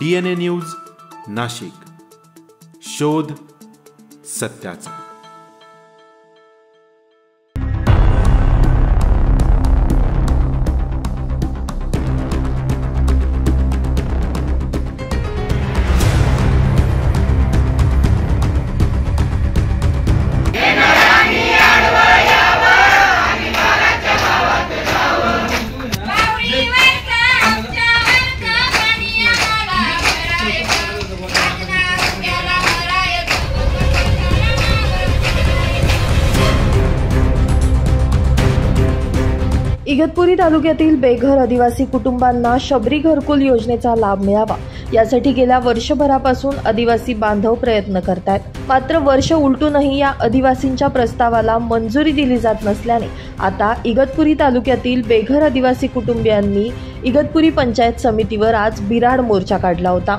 DNA news Nashik, शोध सत्याचा। इगतपुरी तालुक्यातील बेघर आदिवासी कुटुंबांना शबरी घरकुल योजनेचा लाभ मिळावा यासाठी गेल्या वर्षभरापासून आदिवासी बांधव प्रयत्न करतायत। मात्र वर्ष उलटूनही या आदिवासींच्या प्रस्तावाला मंजुरी दिली जात नसल्याने आता इगतपुरी तालुक्यातील बेघर आदिवासी कुटुंबियांनी इगतपुरी पंचायत समितीवर आज बिराड मोर्चा काढला होता।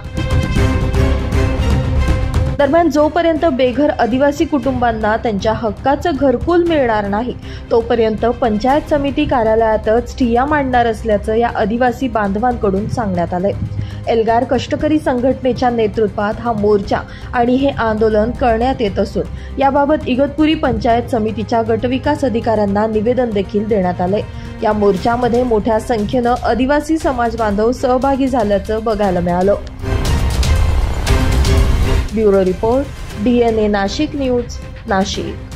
दरम्यान जोपर्यंत बेघर आदिवासी कुटुंबांना त्यांच्या हक्काचं घरकुल मिळणार नाही तोपर्यंत पंचायत समिती कार्यालयातच ठिय्या मांडणार असल्याचं या आदिवासी बांधवांकडून सांगण्यात आलंय। एल्गार कष्टकरी संघटनेच्या नेतृत्वात हा मोर्चा आणि हे आंदोलन करण्यात येत असून याबाबत इगतपुरी पंचायत समितीच्या गटविकास अधिकाऱ्यांना निवेदन देखील देण्यात आलंय। या मोर्चामध्ये मोठ्या संख्येनं आदिवासी समाज बांधव सहभागी झाल्याचं बघायला मिळालं। Bureau report DNA Nashik news Nashik.